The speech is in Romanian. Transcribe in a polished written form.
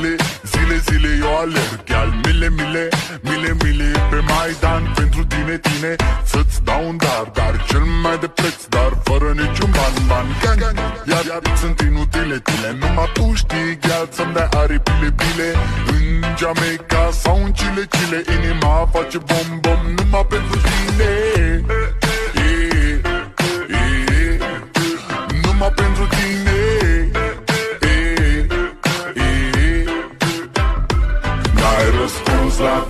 zile, zile, zile eu alerg chiar mile, mile, mile, mile pe Maidan pentru tine, tine să-ți dau un dar, dar cel mai de preț, dar fără niciun ban, ban, gang, iar sunt inutile, tine. Numai tu știi chiar să-mi dai aripile, bile în Jamaica sau în Chile, Chile. Inima face bom, bom numai pentru tine, numai pentru tine. N-ai răspuns la